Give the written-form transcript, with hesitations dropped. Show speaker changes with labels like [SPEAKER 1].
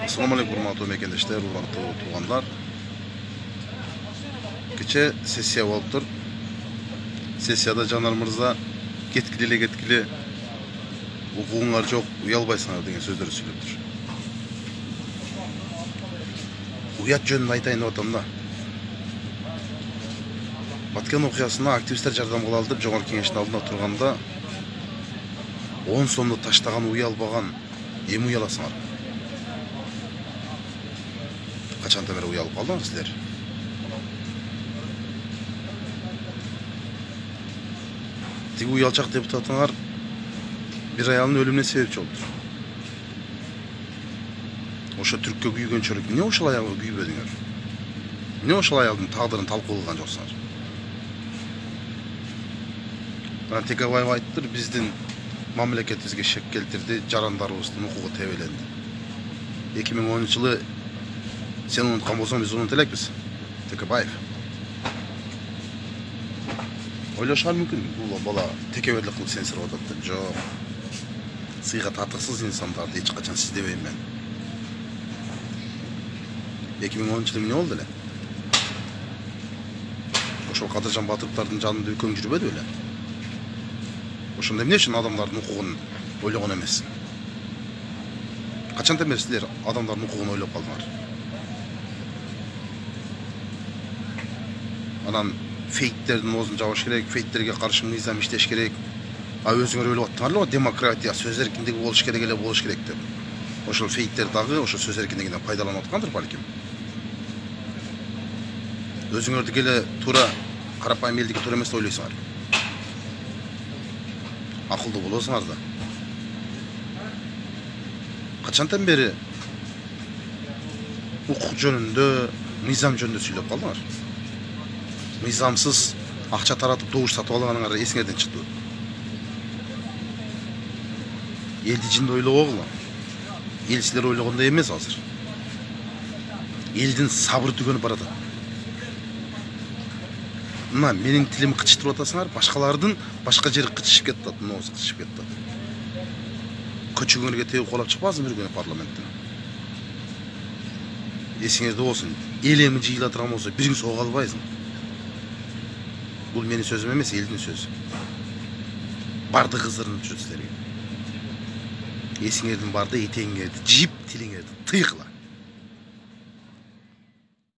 [SPEAKER 1] Assalamu alaikum урматтуу мекендештер, урматтуу туугандар. Кече сессия болуптур. Сессияда Жанар мырза кеткиле укугуңар жок, уялбайсыңар деген сөздөрдү сүйлөптүр. Уят жөнүндө айтайын деп атам да. Баткен окуясына активисттер жардам кыла алды деп Жогорку Кеңештин алдында турганда 10 сомду таштаган уялбаган эми уяласыңар. Качандан бери уялып калдыңар силер? Тиги уялчак депутатыңар бир аялдын өлүмүнө себепчи болуптур. Ошо түрккө күйгөнчөлүк эмне ошол аялга күйбөдүңөр? Эмне ошол аялдын тагдырын талкуу кылган жоксуңар? Текебаев айттыр, биздин мамлекетибизге шек келтирди, жарандарыбыздын укугу тебеленди. 2010-жылы сен унуткан болсоң, биз унута элекпиз. Текебаев. Ойлошуңар мүмкүн, бул бала текеберлик кылып сенсирип атат деп. Жок. Сыйга татыксыз инсандарды эч качан сиздебейм мен. 2010-жылы эмне болду эле? Ошол Кадыржан Батыровдун жанында үкөң жүрбөдү беле? Ошондо эмне үчүн адамдардын укугун ойлогон эмессиң? Качандан бери силер адамдардын укугун ойлоп калдыңар? Анан фейктердин оозун жабыш керек, фейктерге каршы мыйзам иштеш керек. Өзүңөр ойлоп аттыңар го, демократия, сөз эркиндиги болуш керек деп. Ошол фейктер дагы ошол сөз эркиндигинен пайдаланып аткандыр балким. Өзүңөрдү келе туура карапайым элдиги туура эмес ойлойсуңар. Акылдуу болосуңар да. Качандан бери укук жөнүндө, мыйзам жөнүндө сүйлөп калдыңар? Мыйзамсыз акча таратып добуш сатып алганыңар эсиңерден чыкты. Элди жинде ойлогола. Эл силер ойлогондой эмес азыр. Элдин сабыры түгөнүп баратат. Мына менин тилимди кычтырып атасыңар, башкалардын башка жери кычышып кетет, ноосу кычышып кетет. Көчөгүңөргө тебип колап чыкпасың бир күнү парламенттен. Эсиңерде болсун, эл эми жыйыла турган болсо, бириң сого албайсың. Бул менин сөзүм эмес, элдин сөзү. Барды кыздырынып жүрүп силерге. Эсиңердин барды этеңиңерди жип, тилиңерди тыйкыла.